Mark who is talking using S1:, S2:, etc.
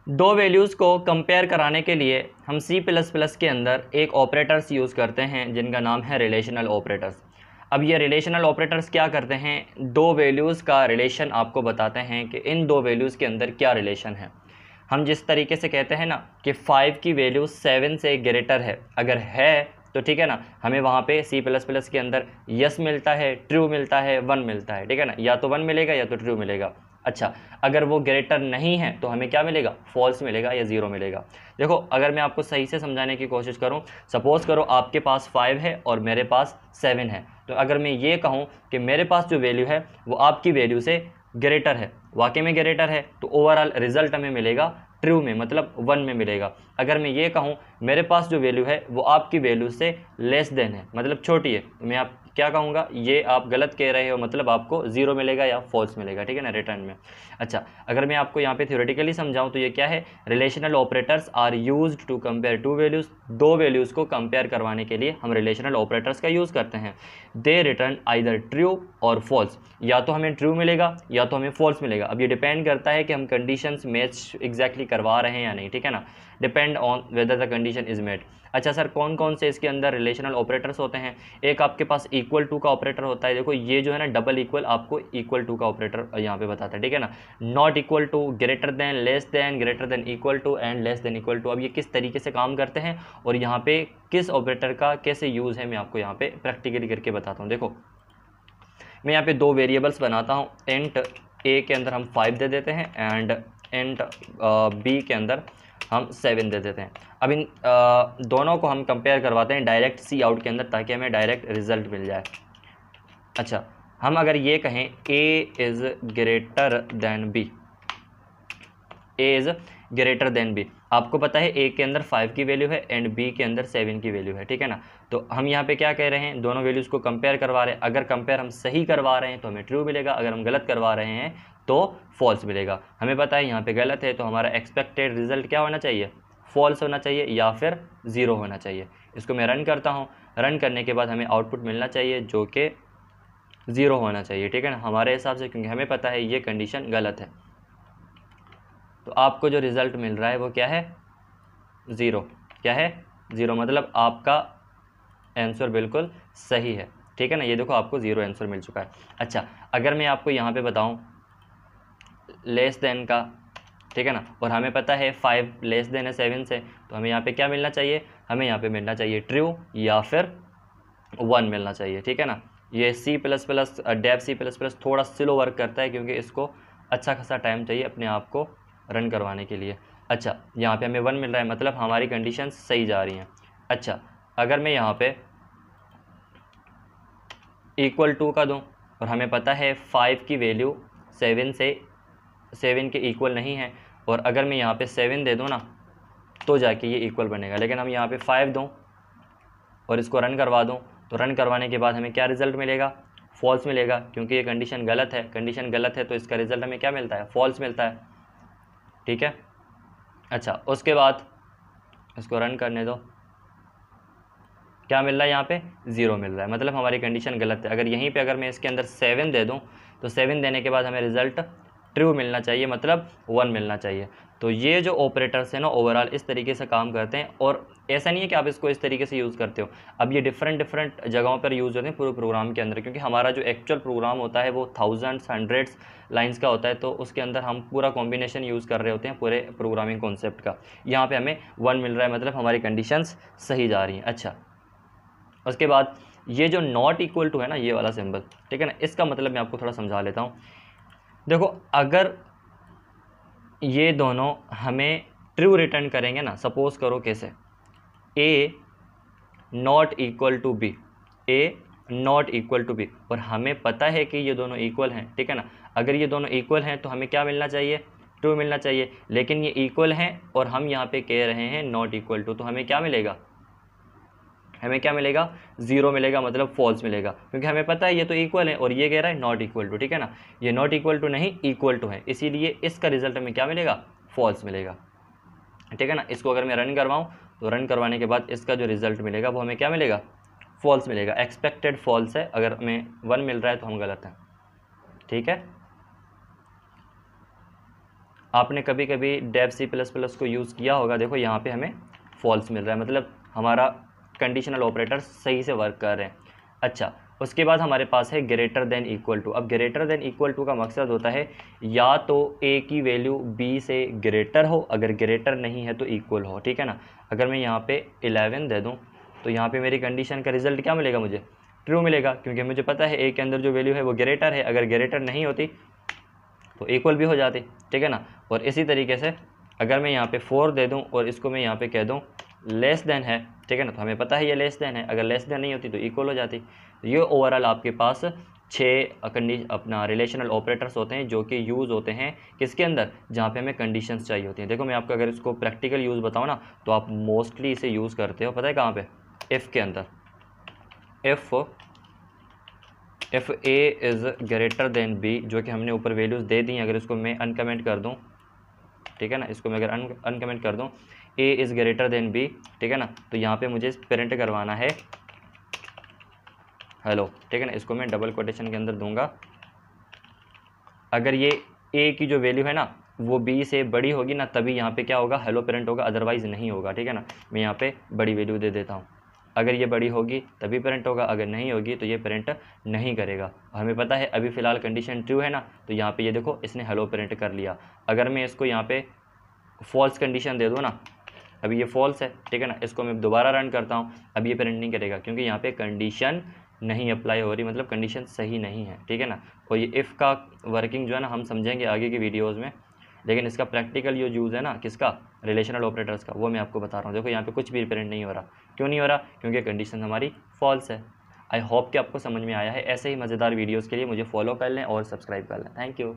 S1: दो वैल्यूज़ को कंपेयर कराने के लिए हम C++ के अंदर एक ऑपरेटर्स यूज़ करते हैं जिनका नाम है रिलेशनल ऑपरेटर्स। अब ये रिलेशनल ऑपरेटर्स क्या करते हैं, दो वैल्यूज़ का रिलेशन आपको बताते हैं कि इन दो वैल्यूज़ के अंदर क्या रिलेशन है। हम जिस तरीके से कहते हैं ना कि 5 की वैल्यू 7 से ग्रेटर है, अगर है तो ठीक है ना, हमें वहाँ पे C++ के अंदर यस मिलता है, ट्रू मिलता है, 1 मिलता है, ठीक है ना, या तो 1 मिलेगा या तो ट्रू मिलेगा। अच्छा, अगर वो ग्रेटर नहीं है तो हमें क्या मिलेगा, फॉल्स मिलेगा या ज़ीरो मिलेगा। देखो, अगर मैं आपको सही से समझाने की कोशिश करूं, सपोज़ करो आपके पास 5 है और मेरे पास 7 है, तो अगर मैं ये कहूं कि मेरे पास जो वैल्यू है वो आपकी वैल्यू से ग्रेटर है, वाकई में ग्रेटर है, तो ओवरऑल रिजल्ट हमें मिलेगा ट्रू में, मतलब 1 में मिलेगा। अगर मैं ये कहूँ मेरे पास जो वैल्यू है वो आपकी वैल्यू से लेस देन है, मतलब छोटी है, तो मैं आप क्या कहूँगा, ये आप गलत कह रहे हो, मतलब आपको 0 मिलेगा या फॉल्स मिलेगा, ठीक है ना, रिटर्न में। अच्छा, अगर मैं आपको यहाँ पे थ्योरेटिकली समझाऊँ तो ये क्या है, relational operators are used to compare two values. दो वैल्यूज़ को कंपेयर करवाने के लिए हम रिलेशनल ऑपरेटर्स का यूज़ करते हैं। दे रिटर्न आइदर ट्रू और फॉल्स, या तो हमें ट्रू मिलेगा या तो हमें फॉल्स मिलेगा। अब ये डिपेंड करता है कि हम कंडीशंस मैच एग्जैक्टली करवा रहे हैं या नहीं, ठीक है ना, depend on whether the condition is met. अच्छा सर, कौन कौन से इसके अंदर रिलेशनल ऑपरेटर्स होते हैं, एक आपके पास इक्वल टू का ऑपरेटर होता है, देखो ये जो है ना डबल इक्वल आपको इक्वल टू का ऑपरेटर यहाँ पे बताता है, ठीक है ना, not equal to, greater than, less than, greater than equal to and less than equal to. अब ये किस तरीके से काम करते हैं और यहाँ पे किस ऑपरेटर का कैसे यूज़ है, मैं आपको यहाँ पे प्रैक्टिकली करके बताता हूँ। देखो, मैं यहाँ पे दो वेरिएबल्स बनाता हूँ, इंट ए के अंदर हम 5 दे देते हैं एंड इंट बी के अंदर हम 7 दे देते हैं। अब इन दोनों को हम कंपेयर करवाते हैं डायरेक्ट सी आउट के अंदर, ताकि हमें डायरेक्ट रिजल्ट मिल जाए। अच्छा, हम अगर ये कहें A is greater than B, A is greater than B, आपको पता है ए के अंदर 5 की वैल्यू है एंड बी के अंदर 7 की वैल्यू है, ठीक है ना, तो हम यहाँ पे क्या कह रहे हैं, दोनों वैल्यूज़ को कंपेयर करवा रहे हैं। अगर कंपेयर हम सही करवा रहे हैं तो हमें ट्रू मिलेगा, अगर हम गलत करवा रहे हैं तो फॉल्स मिलेगा। हमें पता है यहाँ पे गलत है, तो हमारा एक्सपेक्टेड रिजल्ट क्या होना चाहिए, फॉल्स होना चाहिए या फिर 0 होना चाहिए। इसको मैं रन करता हूँ, रन करने के बाद हमें आउटपुट मिलना चाहिए जो कि 0 होना चाहिए, ठीक है ना, हमारे हिसाब से, क्योंकि हमें पता है ये कंडीशन गलत है। तो आपको जो रिज़ल्ट मिल रहा है वो क्या है, 0। क्या है, 0, मतलब आपका आंसर बिल्कुल सही है, ठीक है ना, ये देखो आपको 0 आंसर मिल चुका है। अच्छा, अगर मैं आपको यहाँ पे बताऊँ लेस देन का, ठीक है ना, और हमें पता है 5 लेस देन है 7 से, तो हमें यहाँ पे क्या मिलना चाहिए, हमें यहाँ पे मिलना चाहिए ट्रू या फिर 1 मिलना चाहिए, ठीक है ना। ये डेव C++ थोड़ा स्लो वर्क करता है, क्योंकि इसको अच्छा खासा टाइम चाहिए अपने आप को रन करवाने के लिए। अच्छा, यहाँ पे हमें 1 मिल रहा है, मतलब हमारी कंडीशन सही जा रही हैं। अच्छा, अगर मैं यहाँ पे इक्वल टू का दूँ और हमें पता है 5 की वैल्यू 7 के इक्वल नहीं है, और अगर मैं यहाँ पे 7 दे दूँ ना तो जाके ये इक्वल बनेगा, लेकिन हम यहाँ पे 5 दूँ और इसको रन करवा दूँ, तो रन करवाने के बाद हमें क्या रिज़ल्ट मिलेगा, फॉल्स मिलेगा, क्योंकि ये कंडीशन गलत है। कंडीशन गलत है तो इसका रिज़ल्ट हमें क्या मिलता है, फॉल्स मिलता है, ठीक है। अच्छा, उसके बाद इसको रन करने दो, क्या मिल रहा है यहाँ पे, 0 मिल रहा है, मतलब हमारी कंडीशन गलत है। अगर यहीं पे अगर मैं इसके अंदर 7 दे दूँ तो 7 देने के बाद हमें रिज़ल्ट ट्रू मिलना चाहिए, मतलब 1 मिलना चाहिए। तो ये जो ऑपरेटर्स हैं ना ओवरऑल इस तरीके से काम करते हैं, और ऐसा नहीं है कि आप इसको इस तरीके से यूज़ करते हो, अब ये डिफरेंट जगहों पर यूज़ होते हैं पूरे प्रोग्राम के अंदर, क्योंकि हमारा जो एक्चुअल प्रोग्राम होता है वो थाउजेंड्स हंड्रेड्स लाइंस का होता है, तो उसके अंदर हम पूरा कॉम्बिनेशन यूज़ कर रहे होते हैं पूरे प्रोग्रामिंग कॉन्सेप्ट का। यहाँ पर हमें 1 मिल रहा है, मतलब हमारी कंडीशंस सही जा रही हैं। अच्छा, उसके बाद ये जो नॉट इक्वल टू है ना, ये वाला सिंबल, ठीक है ना, इसका मतलब मैं आपको थोड़ा समझा लेता हूँ। देखो, अगर ये दोनों हमें ट्रू रिटर्न करेंगे ना, सपोज करो कैसे, A not equal to B, A not equal to B, और हमें पता है कि ये दोनों इक्वल हैं, ठीक है ना, अगर ये दोनों इक्वल हैं तो हमें क्या मिलना चाहिए, ट्रू मिलना चाहिए, लेकिन ये इक्वल हैं और हम यहाँ पे कह रहे हैं नॉट इक्वल टू, तो हमें क्या मिलेगा, हमें क्या मिलेगा, 0 मिलेगा, मतलब फॉल्स मिलेगा, क्योंकि हमें पता है ये तो इक्वल है और ये कह रहा है नॉट इक्वल टू, ठीक है ना, ये नॉट इक्वल टू नहीं इक्वल टू है, इसीलिए इसका रिजल्ट हमें क्या मिलेगा, फॉल्स मिलेगा, ठीक है ना। इसको अगर मैं रन करवाऊँ तो रन करवाने के बाद इसका जो रिजल्ट मिलेगा वो हमें क्या मिलेगा, फॉल्स मिलेगा, एक्सपेक्टेड फॉल्स है, अगर हमें 1 मिल रहा है तो हम गलत हैं, ठीक है। आपने कभी कभी डेव सी प्लस प्लस को यूज़ किया होगा। देखो यहाँ पे हमें फॉल्स मिल रहा है, मतलब हमारा कंडीशनल ऑपरेटर सही से वर्क कर रहे हैं। अच्छा, उसके बाद हमारे पास है ग्रेटर देन इक्वल टू। अब ग्रेटर देन इक्वल टू का मकसद होता है या तो ए की वैल्यू बी से ग्रेटर हो, अगर ग्रेटर नहीं है तो इक्वल हो, ठीक है ना। अगर मैं यहाँ पे 11 दे दूँ तो यहाँ पे मेरी कंडीशन का रिजल्ट क्या मिलेगा, मुझे ट्रू मिलेगा, क्योंकि मुझे पता है ए के अंदर जो वैल्यू है वो ग्रेटर है, अगर ग्रेटर नहीं होती तो इक्वल भी हो जाती, ठीक है ना। और इसी तरीके से अगर मैं यहाँ पे 4 दे दूँ और इसको मैं यहाँ पे कह दूँ लेस देन है, ठीक है ना, तो हमें पता है ये लेस देन है, अगर लेस देन नहीं होती तो इक्वल हो जाती। तो ये ओवरऑल आपके पास 6 अपना रिलेशनल ऑपरेटर्स होते हैं जो कि यूज़ होते हैं किसके अंदर, जहाँ पे हमें कंडीशंस चाहिए होती हैं। देखो मैं आपको अगर इसको प्रैक्टिकल यूज़ बताऊँ ना तो आप मोस्टली इसे यूज़ करते हो, पता है कहाँ पे, इफ़ के अंदर। If A is greater than B, जो कि हमने ऊपर वैल्यूज़ दे दी हैं, अगर इसको मैं अनकमेंट कर दूँ, ठीक है ना, इसको मैं अगर अनकमेंट कर दूँ A is greater than B, ठीक है ना, तो यहाँ पे मुझे प्रिंट करवाना है हेलो, ठीक है ना। इसको मैं डबल कोटेशन के अंदर दूंगा। अगर ये ए की जो वैल्यू है ना वो बी से बड़ी होगी ना तभी यहाँ पे क्या होगा, हेलो प्रिंट होगा, अदरवाइज़ नहीं होगा, ठीक है ना। मैं यहाँ पे बड़ी वैल्यू दे देता हूँ, अगर ये बड़ी होगी तभी प्रिंट होगा, अगर नहीं होगी तो ये प्रिंट नहीं करेगा। हमें पता है अभी फ़िलहाल कंडीशन ट्रू है ना, तो यहाँ पे ये देखो इसने हेलो प्रिंट कर लिया। अगर मैं इसको यहाँ पे फॉल्स कंडीशन दे दूँ ना, अभी ये फॉल्स है, ठीक है ना, इसको मैं दोबारा रन करता हूँ, अब ये प्रिंट नहीं करेगा क्योंकि यहाँ पे कंडीशन नहीं अप्लाई हो रही, मतलब कंडीशन सही नहीं है, ठीक है ना। और ये इफ़ का वर्किंग जो है ना हम समझेंगे आगे की वीडियोज़ में, लेकिन इसका प्रैक्टिकल जो यूज़ है ना किसका, रिलेशनल ऑपरेटर्स का, वो मैं आपको बता रहा हूँ। देखो यहाँ पे कुछ भी प्रिंट नहीं हो रहा, क्यों नहीं हो रहा, क्योंकि कंडीशन हमारी फॉल्स है। आई होप कि आपको समझ में आया है। ऐसे ही मज़ेदार वीडियोज़ के लिए मुझे फॉलो कर लें और सब्सक्राइब कर लें। Thank you.